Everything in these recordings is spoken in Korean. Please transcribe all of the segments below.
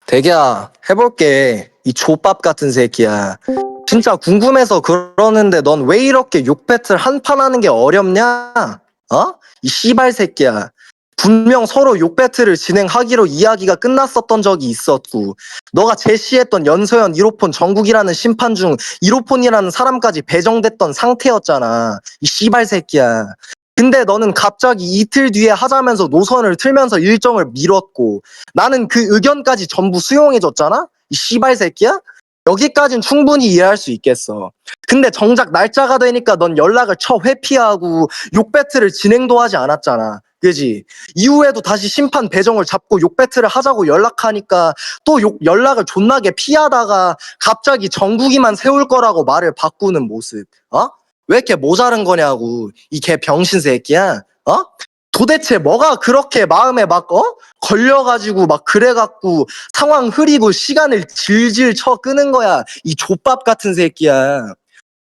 대기야, 해볼게. 이 족밥 같은 새끼야. 진짜 궁금해서 그러는데 넌 왜 이렇게 욕 배틀 한 판 하는 게 어렵냐? 어? 이 씨발 새끼야. 분명 서로 욕 배틀을 진행하기로 이야기가 끝났었던 적이 있었고, 너가 제시했던 연서연 1호폰 정국이라는 심판 중 1호폰이라는 사람까지 배정됐던 상태였잖아. 이 씨발 새끼야. 근데 너는 갑자기 이틀 뒤에 하자면서 노선을 틀면서 일정을 미뤘고, 나는 그 의견까지 전부 수용해줬잖아? 이 씨발 새끼야? 여기까진 충분히 이해할 수 있겠어. 근데 정작 날짜가 되니까 넌 연락을 회피하고 욕 배틀을 진행도 하지 않았잖아. 그지? 이후에도 다시 심판 배정을 잡고 욕 배틀을 하자고 연락하니까 또 연락을 존나게 피하다가 갑자기 정국이만 세울 거라고 말을 바꾸는 모습. 어? 왜 이렇게 모자른 거냐고. 이 개 병신 새끼야. 어? 도대체 뭐가 그렇게 마음에 걸려가지고 막 그래갖고 상황 흐리고 시간을 질질 쳐 끄는 거야. 이 족밥 같은 새끼야.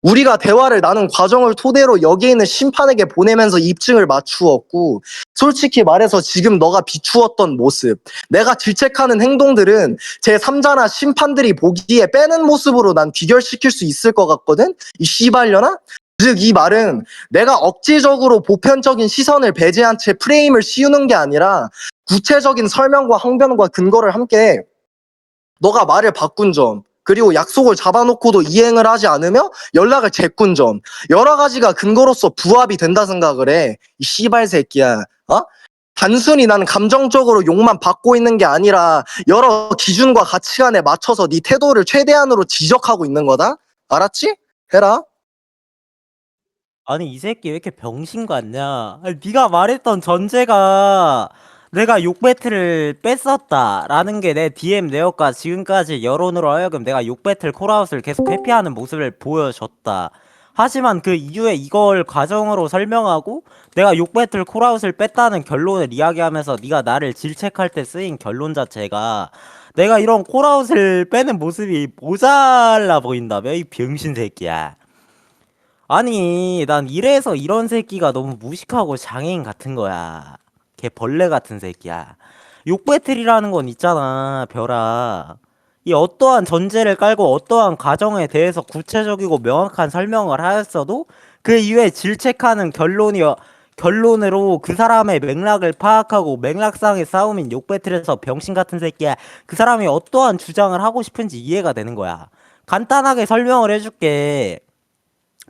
우리가 대화를 나눈 과정을 토대로 여기 있는 심판에게 보내면서 입증을 맞추었고, 솔직히 말해서 지금 너가 비추었던 모습, 내가 질책하는 행동들은 제3자나 심판들이 보기에 빼는 모습으로 난 귀결시킬 수 있을 것 같거든? 이 씨발려나? 즉 이 말은 내가 억지적으로 보편적인 시선을 배제한 채 프레임을 씌우는 게 아니라 구체적인 설명과 항변과 근거를 함께 너가 말을 바꾼 점, 그리고 약속을 잡아놓고도 이행을 하지 않으며 연락을 재꾼 점, 여러 가지가 근거로서 부합이 된다 생각을 해. 이 씨발 새끼야. 어? 단순히 나는 감정적으로 욕만 받고 있는 게 아니라 여러 기준과 가치관에 맞춰서 네 태도를 최대한으로 지적하고 있는 거다. 알았지? 해라. 아니 이 새끼 왜 이렇게 병신 같냐? 아니, 네가 말했던 전제가 내가 욕 배틀을 뺐었다라는 게 내 DM 내역과 지금까지 여론으로 하여금 내가 욕 배틀 콜아웃을 계속 회피하는 모습을 보여줬다. 하지만 그 이후에 이걸 과정으로 설명하고 내가 욕 배틀 콜아웃을 뺐다는 결론을 이야기하면서 네가 나를 질책할 때 쓰인 결론 자체가 내가 이런 콜아웃을 빼는 모습이 모자라 보인다며 이 병신 새끼야. 아니, 난 이래서 이런 새끼가 너무 무식하고 장애인 같은 거야. 걔 벌레 같은 새끼야. 욕 배틀이라는 건 있잖아, 별아. 이 어떠한 전제를 깔고 어떠한 가정에 대해서 구체적이고 명확한 설명을 하였어도 그 이후에 질책하는 결론으로 그 사람의 맥락을 파악하고 맥락상의 싸움인 욕 배틀에서 병신 같은 새끼야. 그 사람이 어떠한 주장을 하고 싶은지 이해가 되는 거야. 간단하게 설명을 해줄게.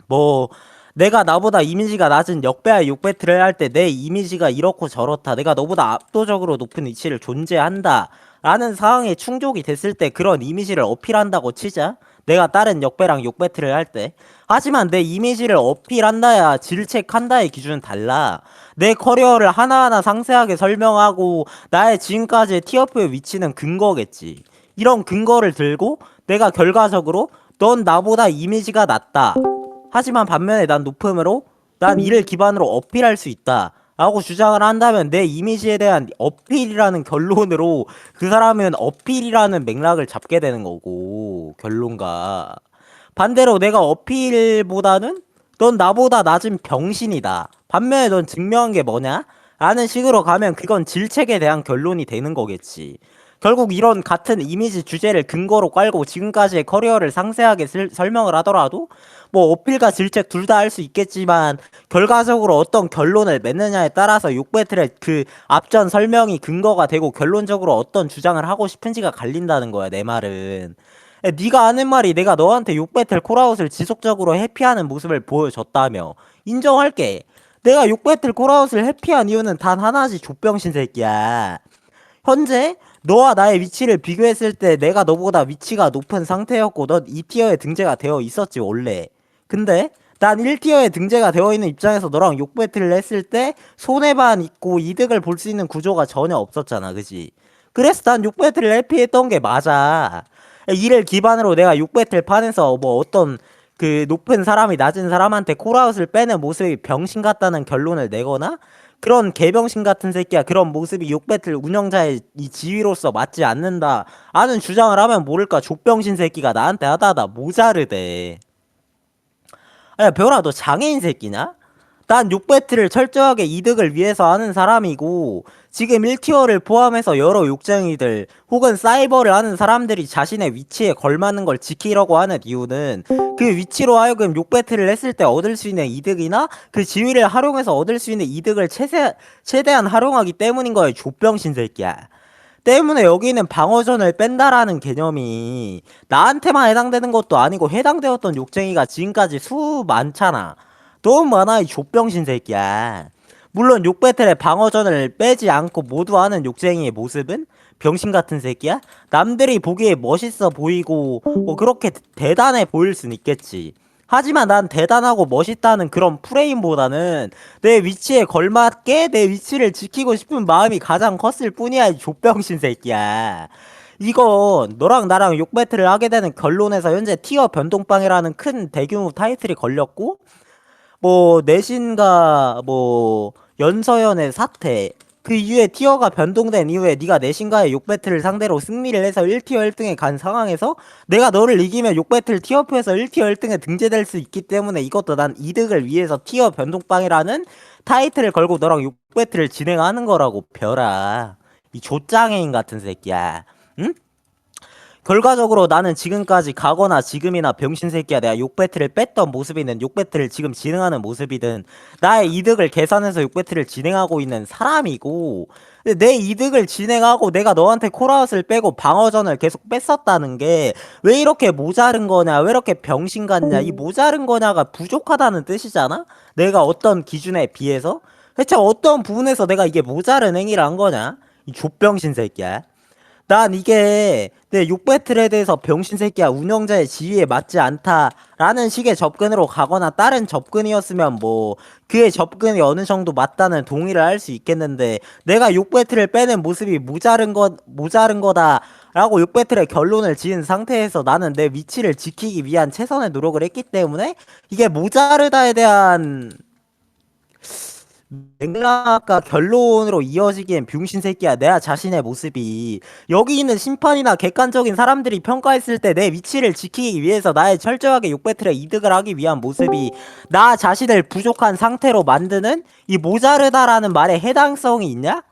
뭐 내가 나보다 이미지가 낮은 역배와 욕 배틀을 할 때 내 이미지가 이렇고 저렇다, 내가 너보다 압도적으로 높은 위치를 존재한다 라는 상황에 충족이 됐을 때 그런 이미지를 어필한다고 치자. 내가 다른 역배랑 욕 배틀을 할 때. 하지만 내 이미지를 어필한다야 질책한다의 기준은 달라. 내 커리어를 하나하나 상세하게 설명하고 나의 지금까지의 티어표의 위치는 근거겠지. 이런 근거를 들고 내가 결과적으로 넌 나보다 이미지가 낮다, 하지만 반면에 난 높음으로 난 이를 기반으로 어필할 수 있다 라고 주장을 한다면 내 이미지에 대한 어필이라는 결론으로 그 사람은 어필이라는 맥락을 잡게 되는 거고, 결론가 반대로 내가 어필보다는 넌 나보다 낮은 병신이다, 반면에 넌 증명한 게 뭐냐? 라는 식으로 가면 그건 질책에 대한 결론이 되는 거겠지. 결국 이런 같은 이미지 주제를 근거로 깔고 지금까지의 커리어를 상세하게 설명을 하더라도 뭐 어필과 질책 둘 다 할 수 있겠지만 결과적으로 어떤 결론을 맺느냐에 따라서 욕 배틀의 그 앞전 설명이 근거가 되고 결론적으로 어떤 주장을 하고 싶은지가 갈린다는 거야, 내 말은. 네가 하는 말이 내가 너한테 욕 배틀 콜아웃을 지속적으로 회피하는 모습을 보여줬다며. 인정할게. 내가 욕 배틀 콜아웃을 회피한 이유는 단 하나지, 족병신 새끼야. 현재 너와 나의 위치를 비교했을 때 내가 너보다 위치가 높은 상태였고 넌 2티어에 등재가 되어 있었지 원래. 근데 난 1티어에 등재가 되어 있는 입장에서 너랑 욕 배틀을 했을 때 손해만 있고 이득을 볼 수 있는 구조가 전혀 없었잖아, 그지? 그래서 난 욕 배틀을 회피했던 게 맞아. 이를 기반으로 내가 욕 배틀 판에서 뭐 어떤 그 높은 사람이 낮은 사람한테 콜아웃을 빼는 모습이 병신 같다는 결론을 내거나 그런 개병신 같은 새끼야, 그런 모습이 욕 배틀 운영자의 이 지위로서 맞지 않는다 라는 주장을 하면 모를까 족병신 새끼가 나한테 하다하다 모자르대. 야 별아, 너 장애인 새끼냐? 난 욕 배틀을 철저하게 이득을 위해서 하는 사람이고 지금 1티어를 포함해서 여러 욕쟁이들 혹은 사이버를 하는 사람들이 자신의 위치에 걸맞는 걸 지키려고 하는 이유는 그 위치로 하여금 욕 배틀을 했을 때 얻을 수 있는 이득이나 그 지위를 활용해서 얻을 수 있는 이득을 최대한 활용하기 때문인 거예요. 족병신 새끼야. 때문에 여기는 방어전을 뺀다라는 개념이 나한테만 해당되는 것도 아니고 해당되었던 욕쟁이가 지금까지 많잖아. 너무 많아, 이 족병신 새끼야. 물론 욕 배틀에 방어전을 빼지 않고 모두 하는 욕쟁이의 모습은 병신 같은 새끼야? 남들이 보기에 멋있어 보이고 뭐 그렇게 대단해 보일 순 있겠지. 하지만 난 대단하고 멋있다는 그런 프레임보다는 내 위치에 걸맞게 내 위치를 지키고 싶은 마음이 가장 컸을 뿐이야, 이 족병신 새끼야. 이건 너랑 나랑 욕 배틀을 하게 되는 결론에서 현재 티어 변동빵이라는 큰 대규모 타이틀이 걸렸고, 뭐 내신과 뭐 연서연의 사태, 그 이후에 티어가 변동된 이후에 네가 내신과의 욕 배틀을 상대로 승리를 해서 1티어 1등에 간 상황에서 내가 너를 이기면 욕 배틀 티어표에서 1티어 1등에 등재될 수 있기 때문에 이것도 난 이득을 위해서 티어 변동빵이라는 타이틀을 걸고 너랑 욕 배틀을 진행하는 거라고, 별아. 이 조짱해인 같은 새끼야. 응? 결과적으로 나는 지금까지 가거나 지금이나 병신 새끼야, 내가 욕 배틀을 뺐던 모습이든 욕 배틀을 지금 진행하는 모습이든 나의 이득을 계산해서 욕 배틀을 진행하고 있는 사람이고, 근데 내 이득을 진행하고 내가 너한테 콜아웃을 빼고 방어전을 계속 뺐었다는 게 왜 이렇게 모자른 거냐, 왜 이렇게 병신 같냐. 이 모자른 거냐가 부족하다는 뜻이잖아. 내가 어떤 기준에 비해서 대체 어떤 부분에서 내가 이게 모자른 행위를 한 거냐, 이 족병신 새끼야. 난 이게 내 욕 배틀에 대해서 병신 새끼야 운영자의 지위에 맞지 않다라는 식의 접근으로 가거나 다른 접근이었으면 뭐 그의 접근이 어느 정도 맞다는 동의를 할 수 있겠는데, 내가 욕 배틀을 빼는 모습이 모자른 거다라고 욕 배틀의 결론을 지은 상태에서 나는 내 위치를 지키기 위한 최선의 노력을 했기 때문에 이게 모자르다에 대한 맥락과 결론으로 이어지기엔 병신 새끼야, 내가 자신의 모습이 여기 있는 심판이나 객관적인 사람들이 평가했을 때 내 위치를 지키기 위해서 나의 철저하게 욕 배틀에 이득을 하기 위한 모습이 나 자신을 부족한 상태로 만드는 이 모자르다라는 말에 해당성이 있냐?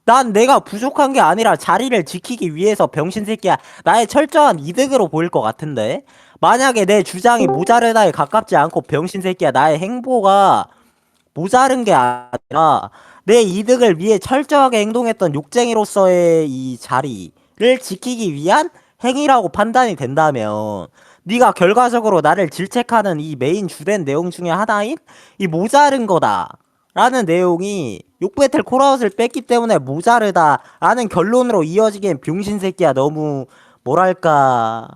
난 내가 부족한 게 아니라 자리를 지키기 위해서 병신 새끼야 나의 철저한 이득으로 보일 것 같은데, 만약에 내 주장이 모자르다에 가깝지 않고 병신 새끼야 나의 행보가 모자른 게 아니라 내 이득을 위해 철저하게 행동했던 욕쟁이로서의 이 자리를 지키기 위한 행위라고 판단이 된다면, 네가 결과적으로 나를 질책하는 이 메인 주된 내용 중에 하나인 이 모자른 거다 라는 내용이 욕 배틀 콜아웃을 뺐기 때문에 모자르다라는 결론으로 이어지기엔 병신 새끼야 너무 뭐랄까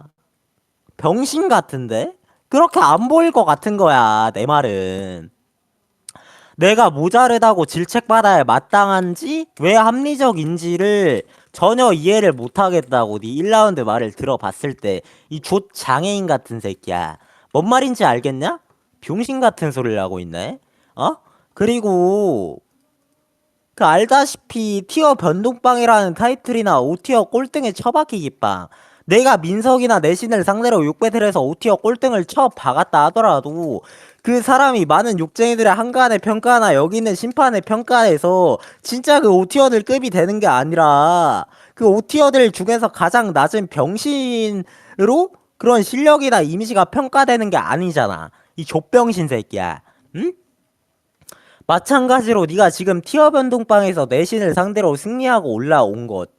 병신 같은데? 그렇게 안 보일 것 같은 거야, 내 말은. 내가 모자르다고 질책받아야 마땅한지 왜 합리적인지를 전혀 이해를 못하겠다고 네 1라운드 말을 들어봤을 때 이 좆장애인 같은 새끼야, 뭔 말인지 알겠냐? 병신 같은 소리를 하고 있네. 어? 그리고 그 알다시피 티어 변동빵이라는 타이틀이나 5티어 꼴등에 처박히기 빵, 내가 민석이나 내신을 상대로 욕배틀에서 5티어 꼴등을 쳐박았다 하더라도 그 사람이 많은 욕쟁이들의 한간의 평가나 여기 있는 심판의 평가에서 진짜 그 5티어들 급이 되는 게 아니라 그 5티어들 중에서 가장 낮은 병신으로 그런 실력이나 이미지가 평가되는 게 아니잖아, 이 족병신 새끼야. 응? 마찬가지로 네가 지금 티어 변동빵에서 내신을 상대로 승리하고 올라온 것,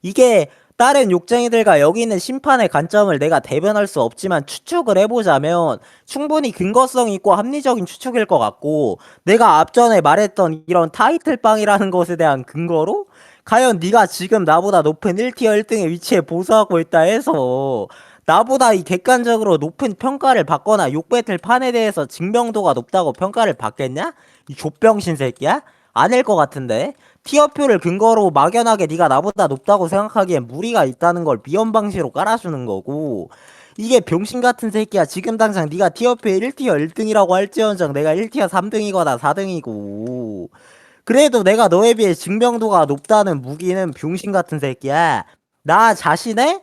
이게 다른 욕쟁이들과 여기 있는 심판의 관점을 내가 대변할 수 없지만 추측을 해보자면 충분히 근거성 있고 합리적인 추측일 것 같고, 내가 앞전에 말했던 이런 타이틀빵이라는 것에 대한 근거로 과연 네가 지금 나보다 높은 1티어 1등의 위치에 보수하고 있다 해서 나보다 이 객관적으로 높은 평가를 받거나 욕배틀 판에 대해서 증명도가 높다고 평가를 받겠냐? 이 족병신 새끼야? 아닐 것 같은데. 티어표를 근거로 막연하게 네가 나보다 높다고 생각하기엔 무리가 있다는 걸 미연방시로 깔아주는 거고, 이게 병신 같은 새끼야. 지금 당장 네가 티어표에 1티어 1등이라고 할지언정 내가 1티어 3등이거나 4등이고 그래도 내가 너에 비해 증명도가 높다는 무기는 병신 같은 새끼야. 나 자신의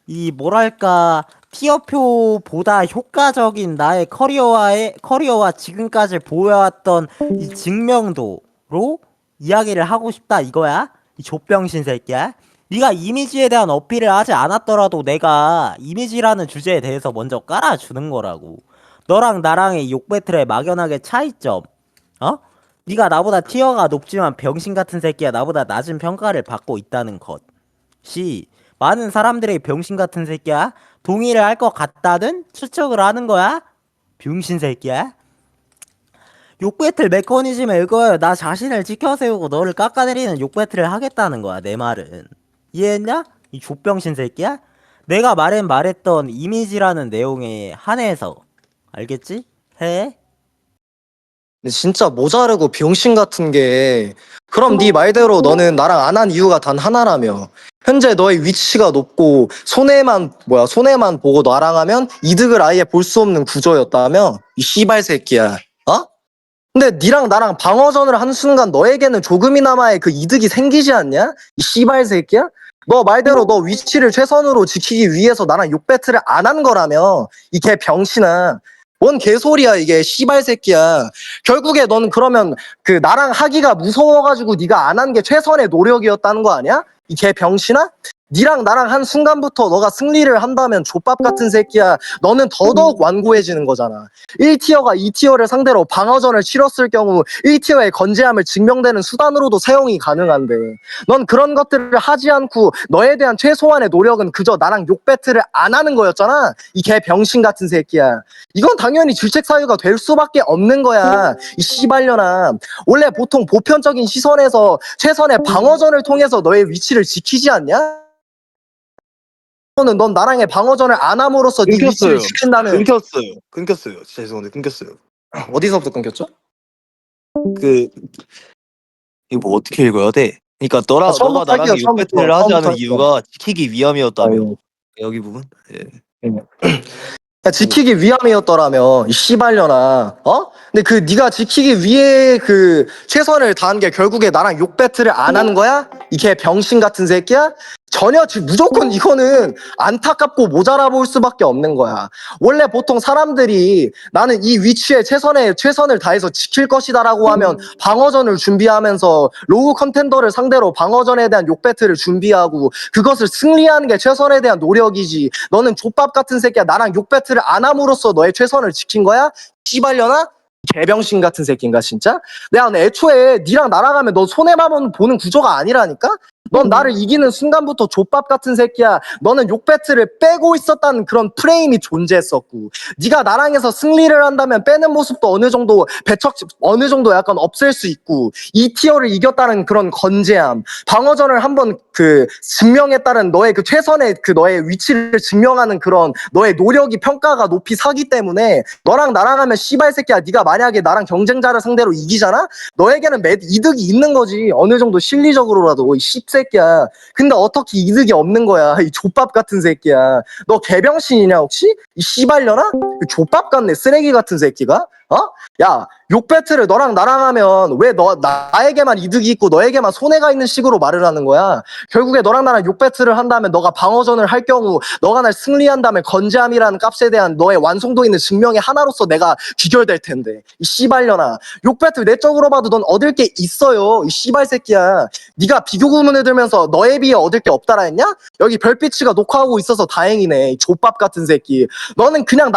이 뭐랄까 티어표보다 효과적인 나의 커리어와 지금까지 보여왔던 이 증명도로 이야기를 하고 싶다 이거야? 이 족병신 새끼야? 네가 이미지에 대한 어필을 하지 않았더라도 내가 이미지라는 주제에 대해서 먼저 깔아주는 거라고. 너랑 나랑의 욕 배틀의 막연하게 차이점. 어? 네가 나보다 티어가 높지만 병신 같은 새끼야 나보다 낮은 평가를 받고 있다는 것이 많은 사람들의 병신 같은 새끼야 동의를 할 것 같다든 추측을 하는 거야? 병신 새끼야? 욕 배틀 메커니즘에 이거야. 나 자신을 지켜세우고 너를 깎아내리는 욕 배틀을 하겠다는 거야, 내 말은. 이해했냐? 이 족병신 새끼야? 내가 말했던 이미지라는 내용에 한해서. 알겠지? 해? 근데 진짜 모자르고 병신 같은 게 그럼 네 말대로 너는 나랑 안 한 이유가 단 하나라며. 현재 너의 위치가 높고 손해만 보고 나랑 하면 이득을 아예 볼 수 없는 구조였다며. 이 씨발 새끼야. 어? 근데 니랑 나랑 방어전을 하는 순간 너에게는 조금이나마의 그 이득이 생기지 않냐? 이 씨발 새끼야? 너 말대로 너 위치를 최선으로 지키기 위해서 나랑 욕 배틀을 안 한 거라며. 이 개 병신아. 뭔 개소리야 이게 씨발 새끼야. 결국에 너는 그러면 그 나랑 하기가 무서워가지고 네가 안 한 게 최선의 노력이었다는 거 아니야? 이 개 병신아? 니랑 나랑 한 순간부터 너가 승리를 한다면 족밥 같은 새끼야. 너는 더더욱 완고해지는 거잖아. 1티어가 2티어를 상대로 방어전을 치렀을 경우 1티어의 건재함을 증명되는 수단으로도 사용이 가능한데 넌 그런 것들을 하지 않고 너에 대한 최소한의 노력은 그저 나랑 욕 배틀을 안 하는 거였잖아. 이 개 병신 같은 새끼야. 이건 당연히 질책 사유가 될 수밖에 없는 거야. 이 씨발년아. 원래 보통 보편적인 시선에서 최선의 방어전을 통해서 너의 위치를 지키지 않냐? 넌 나랑의 방어전을 안 함으로써 네 위치를 끊겼어요. 지킨다는. 끊겼어요. 진짜 죄송한데 끊겼어요. 어디서부터 끊겼죠? 그 이거 뭐 어떻게 읽어야 돼? 그러니까 처음부터 너가 나랑 할게요. 욕 배틀을 하지 처음부터 않은 할게요. 이유가 지키기 위함이었다며. 아유. 여기 부분? 예. 지키기 위함이었더라며 이 씨발년아. 어? 근데 그 네가 지키기 위해 그 최선을 다한 게 결국에 나랑 욕 배틀을 안 하는 거야? 이 개 병신 같은 새끼야? 전혀 무조건 이거는 안타깝고 모자라 보일 수밖에 없는 거야. 원래 보통 사람들이 나는 이 위치에 최선을 다해서 지킬 것이다라고 하면 방어전을 준비하면서 로우 컨텐더를 상대로 방어전에 대한 욕 배틀을 준비하고 그것을 승리하는 게 최선에 대한 노력이지. 너는 족밥 같은 새끼야. 나랑 욕 배틀을 안 함으로써 너의 최선을 지킨 거야? 씨발려나? 개병신 같은 새끼인가 진짜? 내가 애초에 니랑 나랑 하면 너 손해만 보는 구조가 아니라니까? 넌 나를 이기는 순간부터 족밥 같은 새끼야. 너는 욕 배틀을 빼고 있었다는 그런 프레임이 존재했었고 네가 나랑 해서 승리를 한다면 빼는 모습도 어느 정도 약간 없앨 수 있고 이 티어를 이겼다는 그런 건재함, 방어전을 한번 그 증명했다는 너의 그 최선의 그 너의 위치를 증명하는 그런 너의 노력이 평가가 높이 사기 때문에 너랑 나랑 하면 씨발 새끼야. 네가 만약에 나랑 경쟁자를 상대로 이기잖아? 너에게는 이득이 있는 거지. 어느 정도 실리적으로라도 이 씹새끼야. 근데 어떻게 이득이 없는 거야? 이 족밥 같은 새끼야. 너 개병신이냐 혹시? 이 씨발려나? 족밥 같네 쓰레기 같은 새끼가? 어? 야, 욕 배틀을 너랑 나랑 하면 왜 나에게만 이득이 있고 너에게만 손해가 있는 식으로 말을 하는 거야? 결국에 너랑 나랑 욕 배틀을 한다면 너가 방어전을 할 경우 너가 날 승리한다면 건재함이라는 값에 대한 너의 완성도 있는 증명의 하나로서 내가 귀결될 텐데 이 씨발려나. 욕 배틀 내적으로 봐도 넌 얻을 게 있어요. 이 씨발 새끼야. 네가 비교 구문을 들면서 너에 비해 얻을 게 없다라 했냐? 여기 별빛이가 녹화하고 있어서 다행이네. 이 족밥 같은 새끼. 너는 그냥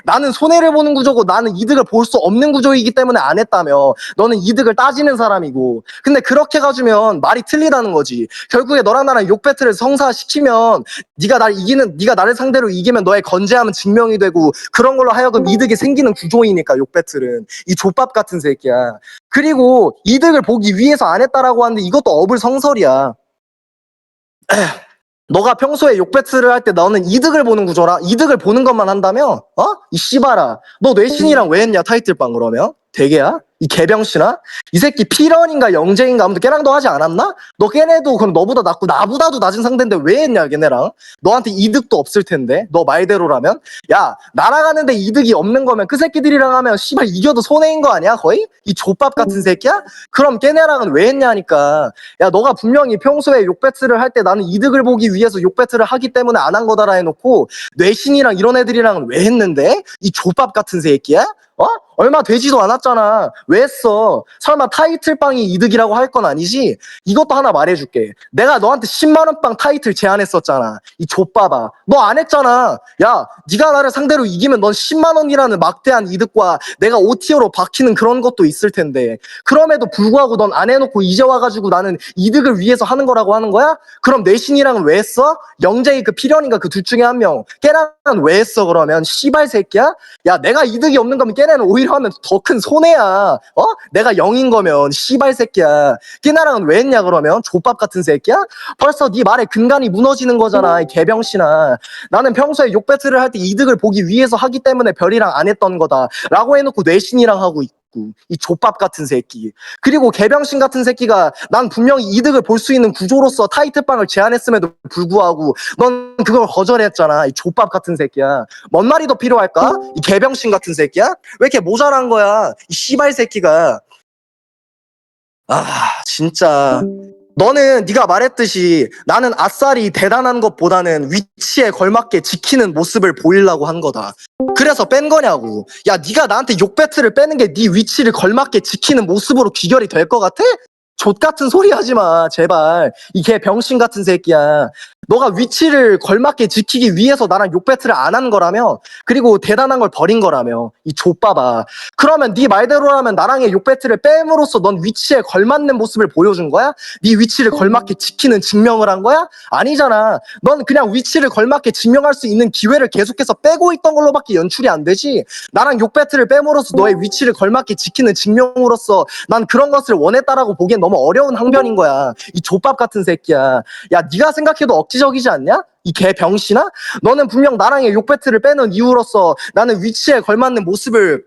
나는 손해를 보는 구조고 나는 이득을 볼 수 없는 구조이기 때문에 안 했다며. 너는 이득을 따지는 사람이고. 근데 그렇게 가주면 말이 틀리다는 거지. 결국에 너랑 나랑 욕 배틀을 성사시키면 네가 나를 상대로 이기면 너의 건재함은 증명이 되고 그런 걸로 하여금 이득이 생기는 구조이니까 욕 배틀은. 이 족밥 같은 새끼야. 그리고 이득을 보기 위해서 안 했다라고 하는데 이것도 어불성설이야. 너가 평소에 욕 배틀을 할 때 너는 이득을 보는 구조라. 이득을 보는 것만 한다며? 어? 이 씨발아. 너 뇌신이랑 왜 했냐 타이틀방 그러면? 대게야? 이 개병신아? 이 새끼 피런인가 영재인가 아무튼 걔랑도 하지 않았나? 너 걔네도 그럼 너보다 낫고 나보다도 낮은 상대인데 왜 했냐 걔네랑? 너한테 이득도 없을 텐데 너 말대로라면? 야 나랑 하는데 이득이 없는 거면 그 새끼들이랑 하면 씨발 이겨도 손해인 거 아니야 거의? 이 족밥 같은 새끼야? 그럼 걔네랑은 왜 했냐니까. 야 너가 분명히 평소에 욕 배틀을 할 때 나는 이득을 보기 위해서 욕 배틀을 하기 때문에 안 한 거다라 해놓고 뇌신이랑 이런 애들이랑은 왜 했는데? 이 족밥 같은 새끼야? 얼마 되지도 않았잖아. 왜 했어? 설마 타이틀빵이 이득이라고 할 건 아니지? 이것도 하나 말해줄게. 내가 너한테 10만 원 빵 타이틀 제안했었잖아. 이 좆바바. 너 안 했잖아. 야, 네가 나를 상대로 이기면 넌 10만 원이라는 막대한 이득과 내가 OTO로 박히는 그런 것도 있을 텐데. 그럼에도 불구하고 넌 안 해놓고 이제 와가지고 나는 이득을 위해서 하는 거라고 하는 거야? 그럼 내신이랑은 왜 했어? 영재이 그 필연인가 그 둘 중에 한 명. 걔랑은 왜 했어 그러면? 씨발 새끼야? 야, 내가 이득이 없는 거면 걔네는 오히려 하면 더 큰 손해야. 내가 0인 거면 씨발 새끼야. 걔네랑은 왜 했냐 그러면? 족밥 같은 새끼야? 벌써 네 말에 근간이 무너지는 거잖아, 이 개병신아. 나는 평소에 욕 배틀을 할 때 이득을 보기 위해서 하기 때문에 별이랑 안 했던 거다 라고 해놓고 뇌신이랑 하고 있고, 이 족밥 같은 새끼. 그리고 개병신 같은 새끼가 난 분명히 이득을 볼 수 있는 구조로서 타이틀빵을 제안했음에도 불구하고 넌 그걸 거절했잖아, 이 족밥 같은 새끼야. 뭔 말이 더 필요할까? 이 개병신 같은 새끼야? 왜 이렇게 모자란 거야, 이 씨발 새끼가. 진짜 너는 네가 말했듯이 나는 아싸리 대단한 것보다는 위치에 걸맞게 지키는 모습을 보이려고 한 거다. 그래서 뺀 거냐고. 야, 네가 나한테 욕 배틀을 빼는 게 네 위치를 걸맞게 지키는 모습으로 귀결이 될 것 같아? 족 같은 소리 하지 마, 제발. 이 개 병신 같은 새끼야. 너가 위치를 걸맞게 지키기 위해서 나랑 욕 배틀을 안 한 거라며, 그리고 대단한 걸 버린 거라며, 이 족봐봐. 그러면 네 말대로라면 나랑의 욕 배틀을 뺨으로써 넌 위치에 걸맞는 모습을 보여준 거야? 네 위치를 걸맞게 지키는 증명을 한 거야? 아니잖아. 넌 그냥 위치를 걸맞게 증명할 수 있는 기회를 계속해서 빼고 있던 걸로밖에 연출이 안 되지. 나랑 욕 배틀을 뺨으로써 너의 위치를 걸맞게 지키는 증명으로서 난 그런 것을 원했다라고 보기엔 너무 어려운 항변인 거야, 이 족밥 같은 새끼야. 야, 네가 생각해도 억지적이지 않냐? 이 개 병신아? 너는 분명 나랑의 욕 배틀을 빼는 이유로서 나는 위치에 걸맞는 모습을,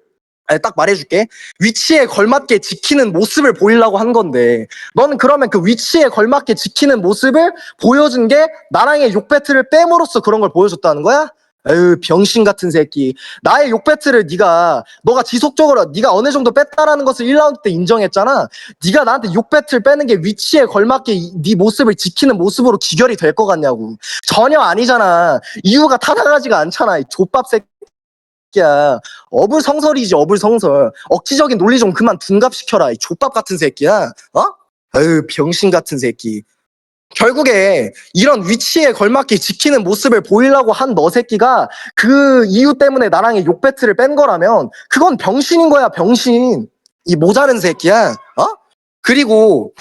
딱 말해줄게. 위치에 걸맞게 지키는 모습을 보이려고 한 건데, 너는 그러면 그 위치에 걸맞게 지키는 모습을 보여준 게 나랑의 욕 배틀을 뺨으로써 그런 걸 보여줬다는 거야? 에휴, 병신 같은 새끼. 나의 욕 배틀을 너가 지속적으로 네가 어느 정도 뺐다라는 것을 1라운드 때 인정했잖아. 네가 나한테 욕 배틀 빼는 게 위치에 걸맞게 네 모습을 지키는 모습으로 귀결이 될 것 같냐고. 전혀 아니잖아. 이유가 타당하지가 않잖아, 이 족밥 새끼야. 어불성설이지, 어불성설. 억지적인 논리 좀 그만 둔갑시켜라, 이 족밥 같은 새끼야. 에휴, 병신 같은 새끼. 결국에 이런 위치에 걸맞게 지키는 모습을 보이려고 한 너 새끼가 그 이유 때문에 나랑의 욕 배틀을 뺀 거라면 그건 병신인 거야, 병신. 이 모자른 새끼야. 그리고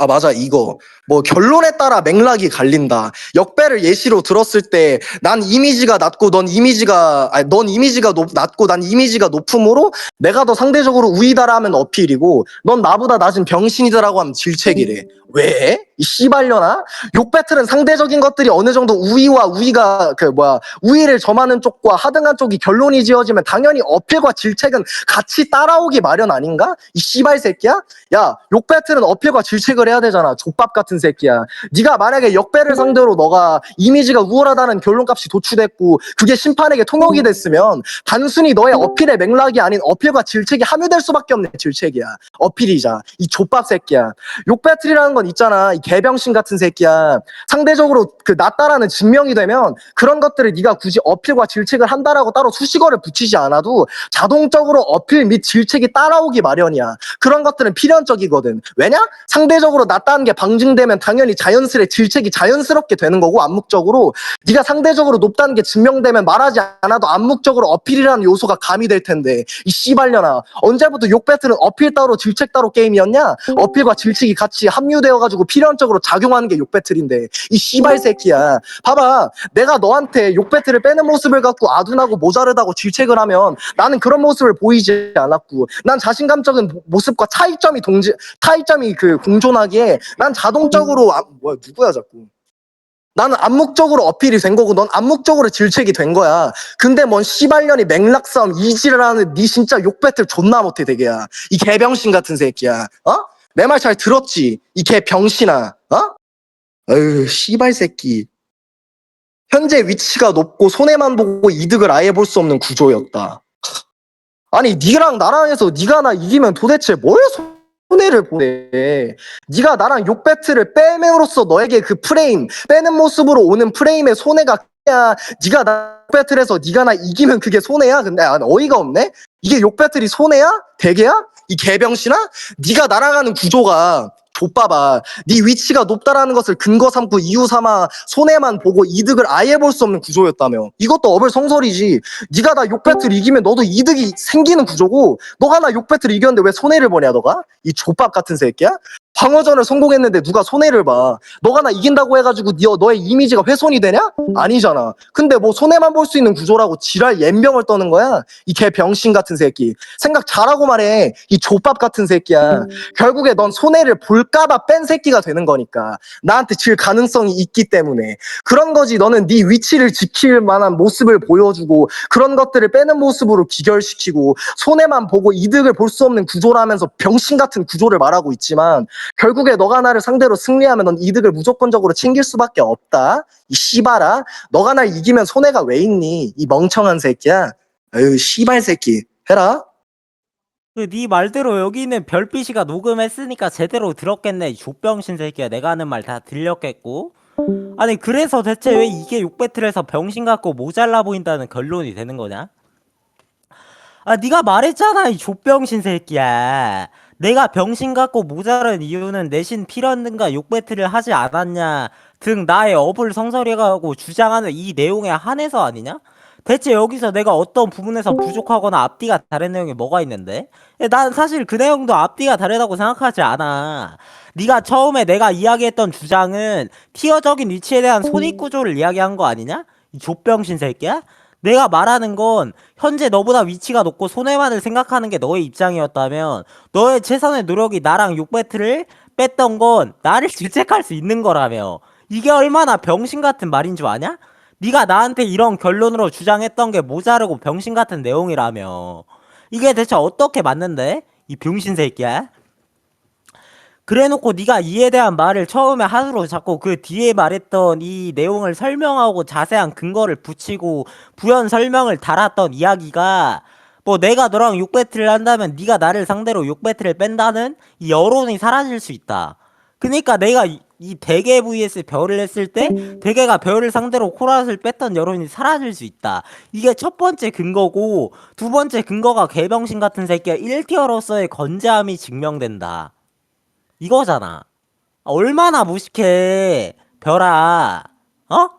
맞아, 이거. 뭐 결론에 따라 맥락이 갈린다. 역배를 예시로 들었을 때 난 이미지가 낮고 넌 이미지가 낮고 난 이미지가 높음으로 내가 더 상대적으로 우위다라면 어필이고, 넌 나보다 낮은 병신이다라고 하면 질책이래. 왜? 이 씨발려나? 욕 배틀은 상대적인 것들이 어느 정도 우위를 점하는 쪽과 하등한 쪽이 결론이 지어지면 당연히 어필과 질책은 같이 따라오기 마련 아닌가? 이 씨발 새끼야? 야, 욕 배틀은 어필과 질책을 해야 되잖아, 족밥 같은 새끼야. 네가 만약에 역배를 상대로 너가 이미지가 우월하다는 결론값이 도출됐고 그게 심판에게 통역이 됐으면 단순히 너의 어필의 맥락이 아닌 어필과 질책이 함유될 수밖에 없는 질책이야. 어필이자, 이 족밥 새끼야. 욕 배틀이라는 건 있잖아, 이 개병신 같은 새끼야. 상대적으로 그 낫다라는 증명이 되면 그런 것들을 네가 굳이 어필과 질책을 한다라고 따로 수식어를 붙이지 않아도 자동적으로 어필 및 질책이 따라오기 마련이야. 그런 것들은 필연적이거든. 왜냐? 상대적으로 낫다는 게 방증되면 당연히 질책이 자연스럽게 되는 거고, 암묵적으로 네가 상대적으로 높다는 게 증명되면 말하지 않아도 암묵적으로 어필이라는 요소가 가미될 텐데, 이 씨발려나. 언제부터 욕 배틀은 어필 따로 질책 따로 게임이었냐? 어필과 질책이 같이 함유되어가지고 필연적으로 작용하는 게 욕 배틀인데, 이 씨발 새끼야. 봐봐, 내가 너한테 욕 배틀을 빼는 모습을 갖고 아둔하고 모자르다고 질책을 하면 나는 그런 모습을 보이지 않았고, 난 자신감적인 모습과 차이점이 공존하기에 난 자동적으로 누구야 자꾸. 나는 암묵적으로 어필이 된 거고 넌 암묵적으로 질책이 된 거야. 근데 뭔 씨발년이 맥락 싸움 이지랄하는 네 진짜 욕 배틀 존나 못해 되게야. 이 개병신 같은 새끼야. 내 말 잘 들었지? 이 개병신아. 에휴, 씨발 새끼. 현재 위치가 높고 손해만 보고 이득을 아예 볼 수 없는 구조였다. 아니, 니랑 나랑 해서 니가 나 이기면 도대체 뭐에 손해를 보네. 네가 나랑 욕 배틀을 빼므로써 너에게 그 프레임 빼는 모습으로 오는 프레임의 손해가 야, 네가 나 욕 배틀에서 네가 나 이기면 그게 손해야? 근데 어이가 없네. 이게 욕 배틀이 손해야? 대개야? 이 개병신아? 네가 날아가는 구조가 좆봐봐. 네 위치가 높다라는 것을 근거 삼고 이유 삼아 손해만 보고 이득을 아예 볼 수 없는 구조였다며. 이것도 어불성설이지. 네가 나 욕 배틀 이기면 너도 이득이 생기는 구조고 너가 나 욕 배틀 이겼는데 왜 손해를 보냐 너가? 이 좆밥 같은 새끼야? 방어전을 성공했는데 누가 손해를 봐. 너가 나 이긴다고 해가지고 너의 이미지가 훼손이 되냐? 아니잖아. 근데 뭐 손해만 볼 수 있는 구조라고 지랄 옌병을 떠는 거야? 이 개 병신 같은 새끼. 생각 잘하고 말해. 이 족밥 같은 새끼야. 결국에 넌 손해를 볼까봐 뺀 새끼가 되는 거니까. 나한테 질 가능성이 있기 때문에. 그런 거지. 너는 네 위치를 지킬 만한 모습을 보여주고 그런 것들을 빼는 모습으로 기결시키고 손해만 보고 이득을 볼 수 없는 구조라면서 병신 같은 구조를 말하고 있지만 결국에 너가 나를 상대로 승리하면 넌 이득을 무조건적으로 챙길 수밖에 없다. 이 씨발아. 너가 날 이기면 손해가 왜 있니? 이 멍청한 새끼야. 에휴 씨발 새끼. 해라. 네 말대로 여기 있는 별빛이가 녹음했으니까 제대로 들었겠네. 이 족병신 새끼야. 내가 하는 말 다 들렸겠고. 아니 그래서 대체 왜 이게 욕 배틀에서 병신 같고 모자라 보인다는 결론이 되는 거냐? 아 네가 말했잖아 이 족병신 새끼야. 내가 병신 같고 모자란 이유는 내신 필연든가 욕 배틀을 하지 않았냐 등 나의 어불성설이라고 주장하는 이 내용에 한해서 아니냐? 대체 여기서 내가 어떤 부분에서 부족하거나 앞뒤가 다른 내용이 뭐가 있는데? 난 사실 그 내용도 앞뒤가 다르다고 생각하지 않아. 네가 처음에 내가 이야기했던 주장은 티어적인 위치에 대한 손익구조를 이야기한 거 아니냐? 이 족병신 새끼야? 내가 말하는 건 현재 너보다 위치가 높고 손해만을 생각하는 게 너의 입장이었다면 너의 최선의 노력이 나랑 욕 배틀을 뺐던 건 나를 질책할 수 있는 거라며. 이게 얼마나 병신 같은 말인 줄 아냐? 네가 나한테 이런 결론으로 주장했던 게 모자르고 병신 같은 내용이라며. 이게 대체 어떻게 맞는데? 이 병신 새끼야? 그래놓고 네가 이에 대한 말을 처음에 하수로 잡고 그 뒤에 말했던 이 내용을 설명하고 자세한 근거를 붙이고 부연 설명을 달았던 이야기가 뭐 내가 너랑 욕 배틀을 한다면 네가 나를 상대로 욕 배틀을 뺀다는 이 여론이 사라질 수 있다. 그러니까 내가 이 대개 vs 별을 했을 때 대개가 별을 상대로 코라스를 뺐던 여론이 사라질 수 있다. 이게 첫 번째 근거고 두 번째 근거가 개병신 같은 새끼가 1티어로서의 건재함이 증명된다. 이거잖아. 얼마나 무식해 별아. 어?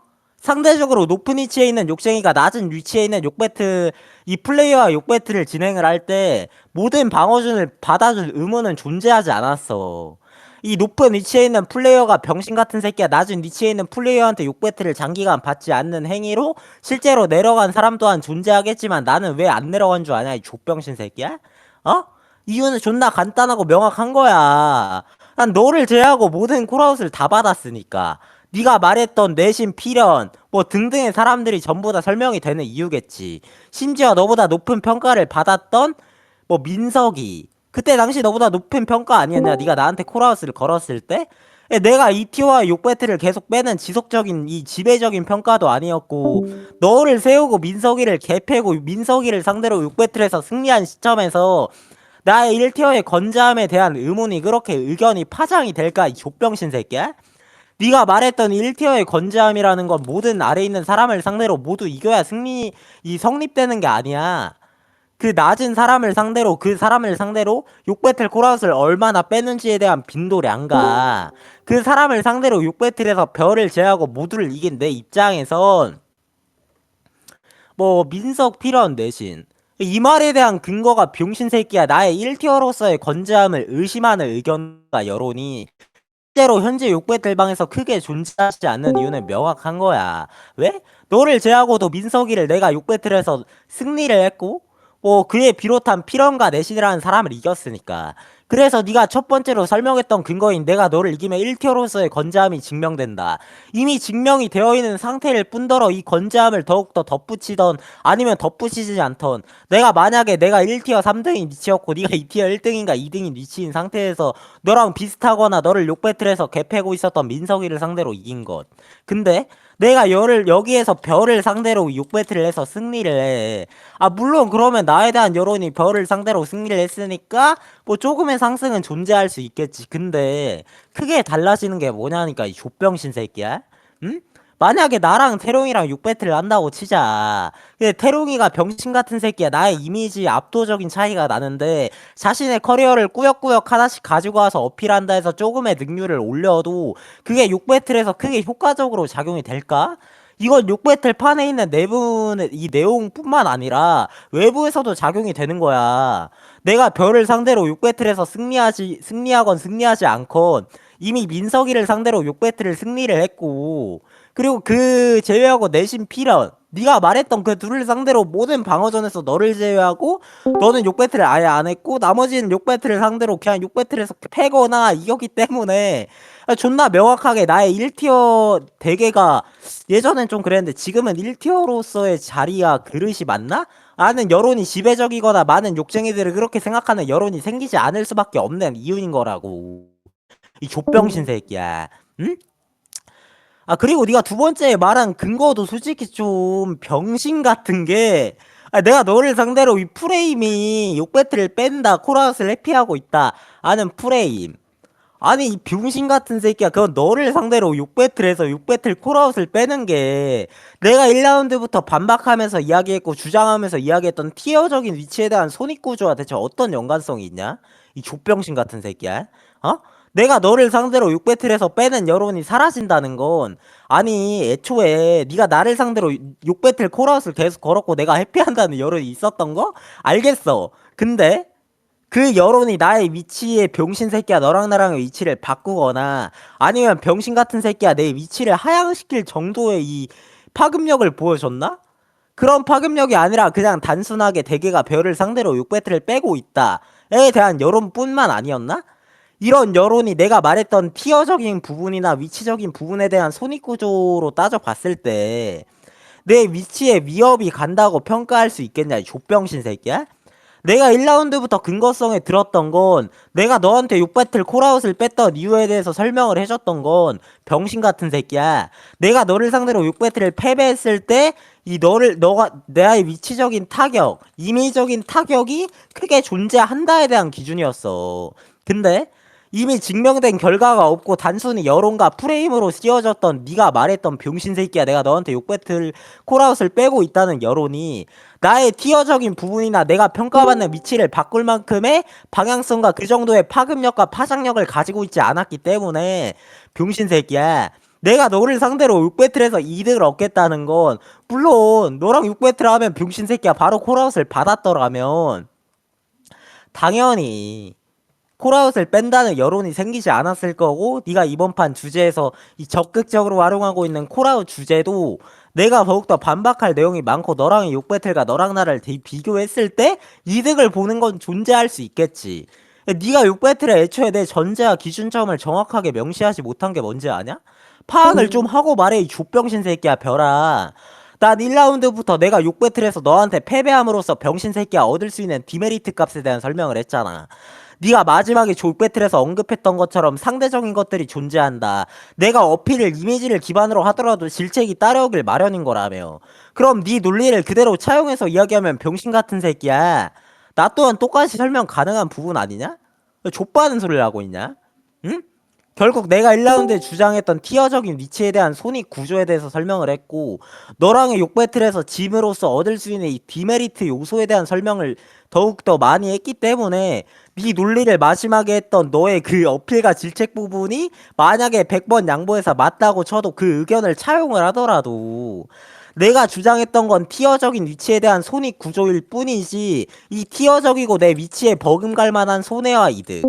상대적으로 높은 위치에 있는 욕쟁이가 낮은 위치에 있는 욕배틀 이 플레이어와 욕배틀을 진행을 할 때 모든 방어준을 받아줄 의무는 존재하지 않았어. 이 높은 위치에 있는 플레이어가 병신같은 새끼야 낮은 위치에 있는 플레이어한테 욕배틀을 장기간 받지 않는 행위로 실제로 내려간 사람 또한 존재하겠지만 나는 왜 안 내려간 줄 아냐 이 족병신 새끼야? 어? 이유는 존나 간단하고 명확한 거야. 난 너를 제외하고 모든 콜아웃을 다 받았으니까. 네가 말했던 내신 필연 뭐 등등의 사람들이 전부 다 설명이 되는 이유겠지. 심지어 너보다 높은 평가를 받았던 뭐 민석이 그때 당시 너보다 높은 평가 아니었냐? 네가 나한테 콜아웃을 걸었을 때? 내가 이티오와 욕배틀을 계속 빼는 지속적인 이 지배적인 평가도 아니었고 너를 세우고 민석이를 개패고 민석이를 상대로 욕배틀에서 승리한 시점에서 나의 1티어의 건재함에 대한 의문이 그렇게 의견이 파장이 될까 이 족병신 새끼야? 네가 말했던 1티어의 건재함이라는 건 모든 아래 있는 사람을 상대로 모두 이겨야 성립되는 게 아니야. 그 낮은 사람을 상대로 그 사람을 상대로 욕배틀 콜아웃을 얼마나 빼는지에 대한 빈도량과 그 사람을 상대로 욕배틀에서 별을 제외하고 모두를 이긴 내 입장에선 뭐 민석 필요한 대신 이 말에 대한 근거가 병신 새끼야. 나의 1티어로서의 건재함을 의심하는 의견과 여론이 실제로 현재 욕배틀방에서 크게 존재하지 않는 이유는 명확한 거야. 왜? 너를 제외하고도 민석이를 내가 욕배틀에서 승리를 했고 뭐 그에 비롯한 필연과 내신이라는 사람을 이겼으니까. 그래서 네가 첫 번째로 설명했던 근거인 내가 너를 이기면 1티어로서의 건재함이 증명된다. 이미 증명이 되어 있는 상태일 뿐더러 이 건재함을 더욱더 덧붙이던 아니면 덧붙이지 않던 내가 만약에 내가 1티어 3등인 위치였고 네가 2티어 1등인가 2등인 위치인 상태에서 너랑 비슷하거나 너를 욕배틀에서 개패고 있었던 민석이를 상대로 이긴 것. 근데 내가 여기에서 별을 상대로 욕배틀을 해서 승리를 해. 아 물론 그러면 나에 대한 여론이 별을 상대로 승리를 했으니까 뭐 조금의 상승은 존재할 수 있겠지. 근데 크게 달라지는 게 뭐냐니까 이 족병신 새끼야. 응? 만약에 나랑 태룡이랑 6배틀을 한다고 치자. 근데 태룡이가 병신 같은 새끼야. 나의 이미지 압도적인 차이가 나는데 자신의 커리어를 꾸역꾸역 하나씩 가지고 와서 어필한다 해서 조금의 능률을 올려도 그게 6배틀에서 크게 효과적으로 작용이 될까? 이건 6배틀 판에 있는 내부는 이 내용뿐만 아니라 외부에서도 작용이 되는 거야. 내가 별을 상대로 6배틀에서 승리하건 승리하지 않건 이미 민석이를 상대로 6배틀을 승리를 했고, 그리고 그 제외하고 내신 필연 네가 말했던 그 둘을 상대로 모든 방어전에서 너를 제외하고 너는 6배틀을 아예 안 했고 나머지는 6배틀을 상대로 그냥 6배틀에서 패거나 이겼기 때문에 존나 명확하게 나의 1티어 대계가 예전엔 좀 그랬는데 지금은 1티어로서의 자리야 그릇이 맞나? 라는 여론이 지배적이거나 많은 욕쟁이들을 그렇게 생각하는 여론이 생기지 않을 수밖에 없는 이유인 거라고. 이 족병신 새끼야. 응? 아, 그리고 네가 두 번째 말한 근거도 솔직히 좀 병신 같은 게, 아, 내가 너를 상대로 이 프레임이 6배틀을 뺀다, 콜아웃을 회피하고 있다 하는 프레임. 아니 이 병신 같은 새끼야, 그건 너를 상대로 6배틀에서 6배틀 콜아웃을 빼는 게 내가 1라운드부터 반박하면서 이야기했고 주장하면서 이야기했던 티어적인 위치에 대한 손익구조와 대체 어떤 연관성이 있냐? 이 족병신 같은 새끼야. 어? 내가 너를 상대로 6배틀에서 빼는 여론이 사라진다는 건, 아니 애초에 네가 나를 상대로 6배틀 콜아웃을 계속 걸었고 내가 회피한다는 여론이 있었던 거? 알겠어. 근데 그 여론이 나의 위치에 병신 새끼야 너랑 나랑의 위치를 바꾸거나 아니면 병신 같은 새끼야 내 위치를 하향시킬 정도의 이 파급력을 보여줬나? 그런 파급력이 아니라 그냥 단순하게 대개가 별을 상대로 6배틀을 빼고 있다에 대한 여론뿐만 아니었나? 이런 여론이 내가 말했던 티어적인 부분이나 위치적인 부분에 대한 손익구조로 따져봤을 때 내 위치에 위협이 간다고 평가할 수 있겠냐 이 족병신 새끼야? 내가 1라운드부터 근거성에 들었던 건 내가 너한테 6배틀 콜아웃을 뺐던 이유에 대해서 설명을 해줬던 건 병신 같은 새끼야. 내가 너를 상대로 6배틀을 패배했을 때 너가 나의 위치적인 타격, 임의적인 타격이 크게 존재한다에 대한 기준이었어. 근데 이미 증명된 결과가 없고 단순히 여론과 프레임으로 씌워졌던 네가 말했던 병신 새끼야 내가 너한테 6배틀 콜아웃을 빼고 있다는 여론이 나의 티어적인 부분이나 내가 평가받는 위치를 바꿀 만큼의 방향성과 그 정도의 파급력과 파장력을 가지고 있지 않았기 때문에 병신 새끼야. 내가 너를 상대로 6배틀에서 이득을 얻겠다는 건 물론 너랑 6배틀 하면 병신 새끼야 바로 콜아웃을 받았더라면 당연히 콜아웃을 뺀다는 여론이 생기지 않았을 거고, 네가 이번 판 주제에서 이 적극적으로 활용하고 있는 콜아웃 주제도 내가 더욱더 반박할 내용이 많고 너랑의 6배틀과 너랑 나를 비교했을 때 이득을 보는 건 존재할 수 있겠지. 네가 6배틀에 애초에 내 전제와 기준점을 정확하게 명시하지 못한 게 뭔지 아냐? 파악을 좀 하고 말해 이 족병신 새끼야 별아. 난 1라운드부터 내가 6배틀에서 너한테 패배함으로써 병신 새끼야 얻을 수 있는 디메리트 값에 대한 설명을 했잖아. 네가 마지막에 족배틀에서 언급했던 것처럼 상대적인 것들이 존재한다. 내가 어필을 이미지를 기반으로 하더라도 질책이 따라오길 마련인 거라며. 그럼 네 논리를 그대로 차용해서 이야기하면 병신 같은 새끼야. 나 또한 똑같이 설명 가능한 부분 아니냐? 왜 족바는 소리를 하고 있냐? 응? 결국 내가 1라운드에 주장했던 티어적인 위치에 대한 손익 구조에 대해서 설명을 했고 너랑의 6배틀에서 짐으로써 얻을 수 있는 이 디메리트 요소에 대한 설명을 더욱더 많이 했기 때문에 네 논리를 마지막에 했던 너의 그 어필과 질책 부분이 만약에 100번 양보해서 맞다고 쳐도 그 의견을 차용을 하더라도 내가 주장했던 건 티어적인 위치에 대한 손익 구조일 뿐이지 이 티어적이고 내 위치에 버금갈 만한 손해와 이득,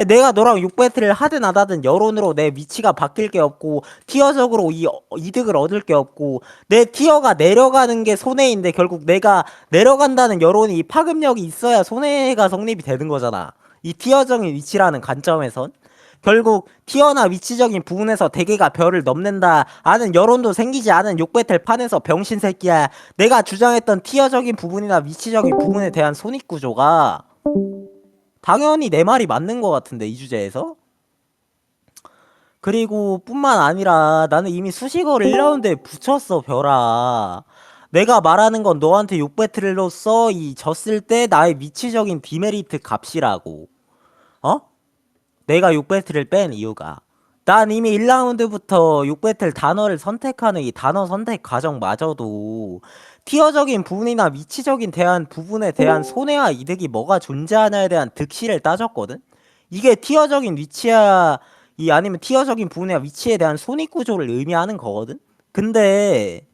내가 너랑 6배틀을 하든 안 하든 여론으로 내 위치가 바뀔 게 없고 티어적으로 이 이득을 얻을 게 없고 내 티어가 내려가는 게 손해인데 결국 내가 내려간다는 여론이 이 파급력이 있어야 손해가 성립이 되는 거잖아. 이 티어적인 위치라는 관점에선 결국 티어나 위치적인 부분에서 대개가 별을 넘는다 아는 여론도 생기지 않은 6배틀 판에서 병신 새끼야. 내가 주장했던 티어적인 부분이나 위치적인 부분에 대한 손익구조가 당연히 내 말이 맞는 것 같은데 이 주제에서. 그리고 뿐만 아니라 나는 이미 수식어를 1라운드에 붙였어 별아. 내가 말하는 건 너한테 6배틀로서 이 졌을 때 나의 위치적인 디메리트 값이라고. 어? 내가 6배틀을 뺀 이유가 난 이미 1라운드부터 6배틀 단어를 선택하는 이 단어 선택 과정마저도 티어적인 부분이나 위치적인 대한 부분에 대한 손해와 이득이 뭐가 존재하냐에 대한 득실을 따졌거든? 이게 티어적인 위치야 이 아니면 티어적인 부분이나 위치에 대한 손익구조를 의미하는 거거든? 근데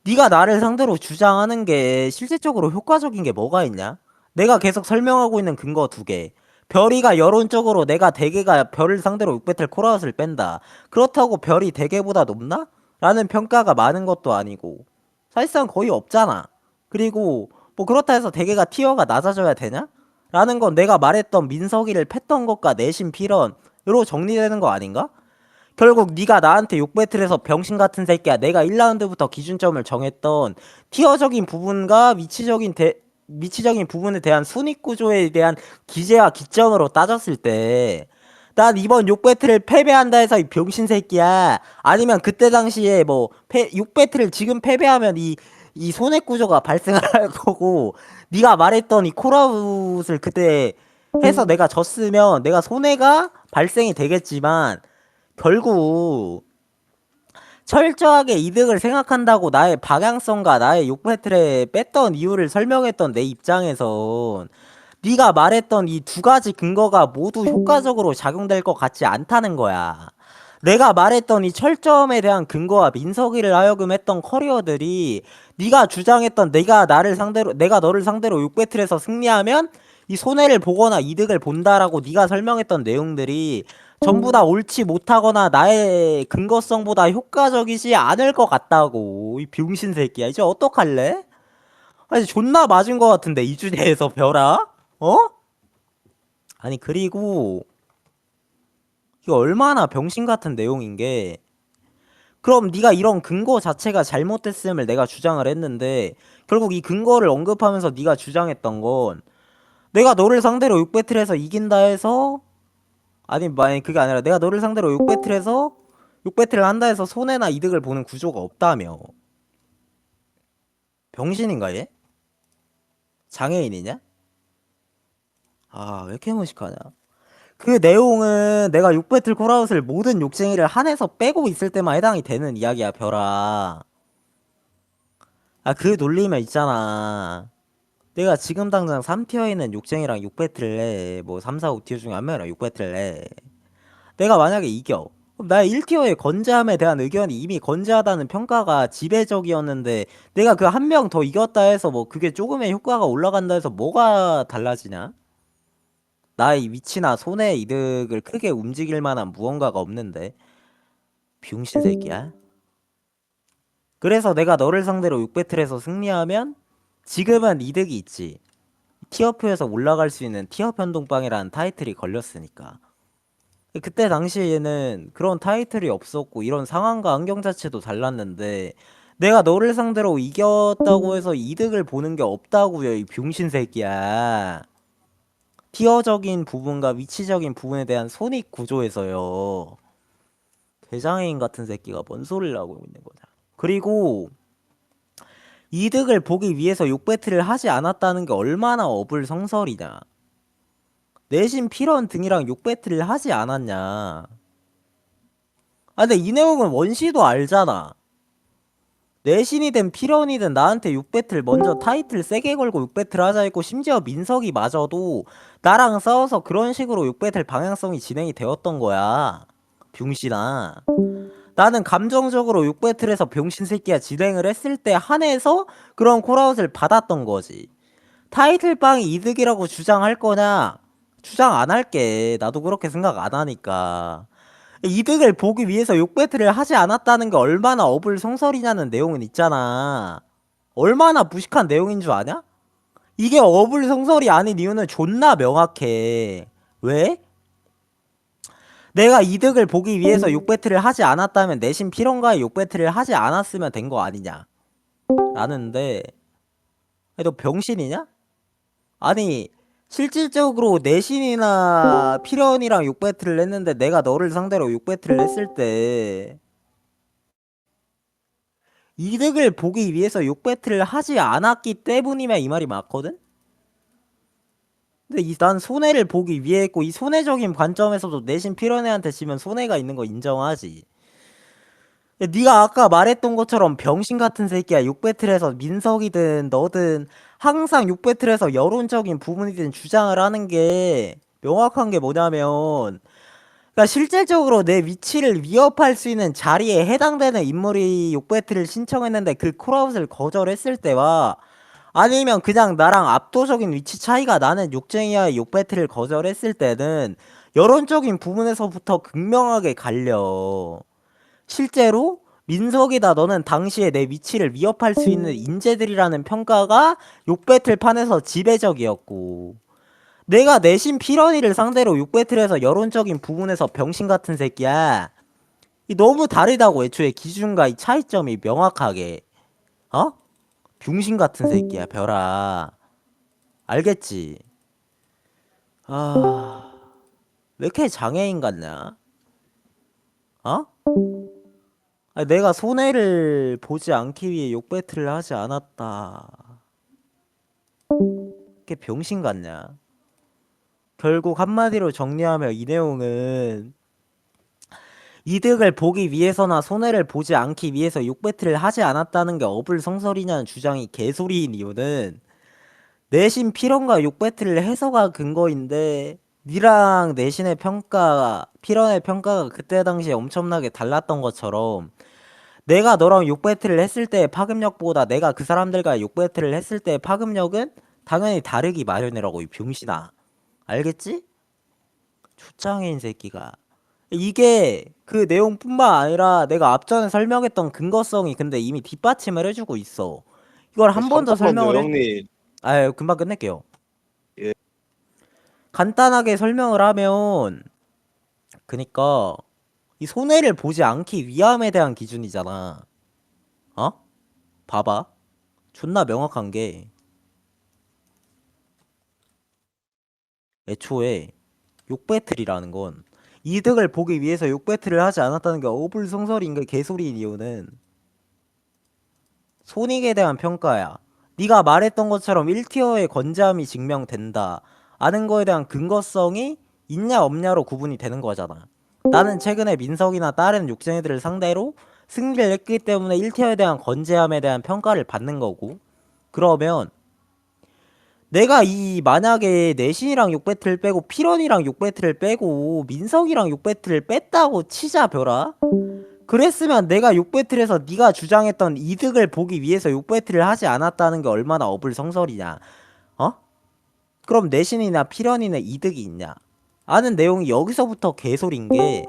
네가 나를 상대로 주장하는 게 실질적으로 효과적인 게 뭐가 있냐? 내가 계속 설명하고 있는 근거 두 개. 별이가 여론적으로 내가 대개가 별을 상대로 6배틀 콜아웃을 뺀다. 그렇다고 별이 대개보다 높나? 라는 평가가 많은 것도 아니고 사실상 거의 없잖아. 그리고 뭐 그렇다 해서 대개가 티어가 낮아져야 되냐? 라는 건 내가 말했던 민석이를 팼던 것과 내신 필연으로 정리되는 거 아닌가? 결국 네가 나한테 6배틀에서 병신 같은 새끼야. 내가 1라운드부터 기준점을 정했던 티어적인 부분과 위치적인 부분에 대한 순위구조에 대한 기재와 기점으로 따졌을 때 난 이번 6배틀을 패배한다 해서 이 병신 새끼야. 아니면 그때 당시에 뭐 6배틀을 지금 패배하면 이 손해구조가 발생할 거고 네가 말했던 이 콜아웃을 그때 해서 내가 졌으면 내가 손해가 발생이 되겠지만 결국 철저하게 이득을 생각한다고 나의 방향성과 나의 욕배틀에 뺐던 이유를 설명했던 내 입장에선 네가 말했던 이 두 가지 근거가 모두 효과적으로 작용될 것 같지 않다는 거야. 내가 말했던 이 철저함에 대한 근거와 민석이를 하여금 했던 커리어들이 네가 주장했던 내가 너를 상대로 6배틀에서 승리하면 이 손해를 보거나 이득을 본다라고 네가 설명했던 내용들이 전부 다 옳지 못하거나 나의 근거성보다 효과적이지 않을 것 같다고. 이 병신 새끼야. 이제 어떡할래? 아니 존나 맞은 것 같은데 이 주제에서 별아? 어? 아니 그리고 이거 얼마나 병신 같은 내용인 게 그럼 네가 이런 근거 자체가 잘못됐음을 내가 주장을 했는데 결국 이 근거를 언급하면서 네가 주장했던 건 내가 너를 상대로 6배틀에서 이긴다 해서 아니 만약 그게 아니라 내가 너를 상대로 6배틀을 한다 해서 손해나 이득을 보는 구조가 없다며. 병신인가 얘? 장애인이냐? 아 왜 이렇게 무식하냐. 그 내용은 내가 6배틀 콜아웃을 모든 욕쟁이를 한해서 빼고 있을 때만 해당이 되는 이야기야 별아. 아 그 논리면 있잖아. 내가 지금 당장 3티어에 있는 욕쟁이랑 6배틀을 해. 뭐 3, 4, 5티어 중에 한 명이랑 6배틀을 해. 내가 만약에 이겨. 그럼 나의 1티어의 건재함에 대한 의견이 이미 건재하다는 평가가 지배적이었는데 내가 그 한 명 더 이겼다 해서 뭐 그게 조금의 효과가 올라간다 해서 뭐가 달라지냐? 나의 위치나 손해 이득을 크게 움직일 만한 무언가가 없는데 병신 새끼야. 그래서 내가 너를 상대로 6배틀에서 승리하면 지금은 이득이 있지. 티어표에서 올라갈 수 있는 티어 변동빵이라는 타이틀이 걸렸으니까. 그때 당시에는 그런 타이틀이 없었고 이런 상황과 환경 자체도 달랐는데 내가 너를 상대로 이겼다고 해서 이득을 보는 게 없다고요 이 병신 새끼야. 티어적인 부분과 위치적인 부분에 대한 손익 구조에서요. 대장애인 같은 새끼가 뭔 소리를 하고 있는 거냐. 그리고 이득을 보기 위해서 6배틀을 하지 않았다는 게 얼마나 어불성설이냐. 내신 필원 등이랑 6배틀을 하지 않았냐. 아 근데 이 내용은 원시도 알잖아. 내신이든 필원이든 나한테 6배틀 먼저 타이틀 세게 걸고 6배틀 하자 했고 심지어 민석이 마저도 나랑 싸워서 그런 식으로 6배틀 방향성이 진행이 되었던 거야. 병신아. 나는 감정적으로 6배틀에서 병신 새끼야 진행을 했을 때 한해서 그런 콜아웃을 받았던 거지. 타이틀빵이 이득이라고 주장할 거냐? 주장 안 할게. 나도 그렇게 생각 안 하니까. 이득을 보기 위해서 6배틀을 하지 않았다는 게 얼마나 어불성설이냐는 내용은 있잖아. 얼마나 무식한 내용인 줄 아냐? 이게 어불성설이 아닌 이유는 존나 명확해. 왜? 내가 이득을 보기 위해서 6배틀을 하지 않았다면 내신 필원가에 6배틀을 하지 않았으면 된 거 아니냐? 라는데 너 병신이냐? 아니 실질적으로 내신이나 필연이랑 6배틀을 했는데 내가 너를 상대로 6배틀을 했을 때 이득을 보기 위해서 6배틀을 하지 않았기 때문이면 이 말이 맞거든? 근데 난 손해를 보기 위해 했고 이 손해적인 관점에서도 내신 필연애한테 지면 손해가 있는 거 인정하지. 네가 아까 말했던 것처럼 병신 같은 새끼야. 욕배틀에서 민석이든 너든 항상 욕배틀에서 여론적인 부분이든 주장을 하는 게 명확한 게 뭐냐면, 그러니까 실질적으로 내 위치를 위협할 수 있는 자리에 해당되는 인물이 욕배틀을 신청했는데 그 콜아웃을 거절했을 때와, 아니면 그냥 나랑 압도적인 위치 차이가 나는 욕쟁이와의 욕배틀을 거절했을 때는 여론적인 부분에서부터 극명하게 갈려. 실제로 민석이다 너는 당시에 내 위치를 위협할 수 있는 인재들이라는 평가가 욕배틀 판에서 지배적이었고, 내가 내신 필연이를 상대로 욕배틀에서 여론적인 부분에서 병신 같은 새끼야. 이 너무 다르다고. 애초에 기준과 이 차이점이 명확하게. 어? 병신 같은 새끼야 별아. 알겠지? 아, 왜 이렇게 장애인 같냐? 어? 아니, 내가 손해를 보지 않기 위해 욕배틀을 하지 않았다. 이게 병신 같냐? 결국 한마디로 정리하면 이 내용은 이득을 보기 위해서나 손해를 보지 않기 위해서 욕배틀을 하지 않았다는 게 어불성설이냐는 주장이 개소리인 이유는 내신 필연과 욕배틀을 해서가 근거인데, 니랑 내신의 평가, 필연의 평가가 그때 당시에 엄청나게 달랐던 것처럼 내가 너랑 욕배틀을 했을 때의 파급력보다 내가 그 사람들과 욕배틀을 했을 때의 파급력은 당연히 다르기 마련이라고, 이 병신아. 알겠지? 초장애인 새끼가. 이게 그 내용뿐만 아니라 내가 앞전에 설명했던 근거성이 근데 이미 뒷받침을 해주고 있어. 이걸 한 번 더 설명을 해. 형님. 아유, 금방 끝낼게요. 예. 간단하게 설명을 하면, 그니까 이 손해를 보지 않기 위함에 대한 기준이잖아. 어? 봐봐. 존나 명확한 게, 애초에 욕배틀이라는 건 이득을 보기 위해서 욕배틀을 하지 않았다는 게 어불성설인 게 개소리인 이유는 손익에 대한 평가야. 네가 말했던 것처럼 1티어의 건재함이 증명된다 아는 거에 대한 근거성이 있냐 없냐로 구분이 되는 거잖아. 나는 최근에 민석이나 다른 욕쟁이들을 상대로 승리를 했기 때문에 1티어에 대한 건재함에 대한 평가를 받는 거고, 그러면 내가 이 만약에 내신이랑 욕배틀 빼고 필원이랑 욕배틀을 빼고 민석이랑 욕배틀을 뺐다고 치자 별아. 그랬으면 내가 욕배틀에서 네가 주장했던 이득을 보기 위해서 욕배틀을 하지 않았다는 게 얼마나 어불성설이냐. 어? 그럼 내신이나 필연이나 이득이 있냐? 아는 내용이 여기서부터 개소리인 게,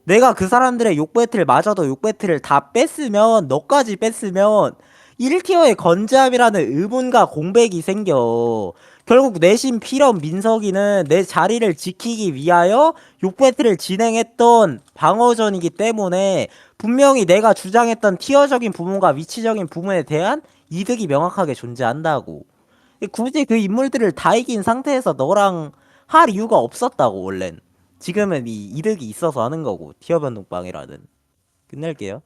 내가 그 사람들의 욕배틀 마저도 욕배틀을 다 뺐으면, 너까지 뺐으면 1티어의 건재함이라는 의문과 공백이 생겨. 결국 내신 필연 민석이는 내 자리를 지키기 위하여 욕배틀을 진행했던 방어전이기 때문에 분명히 내가 주장했던 티어적인 부분과 위치적인 부분에 대한 이득이 명확하게 존재한다고. 굳이 그 인물들을 다 이긴 상태에서 너랑 할 이유가 없었다고. 원래는 지금은 이 이득이 있어서 하는 거고, 티어 변동빵이라는. 끝낼게요.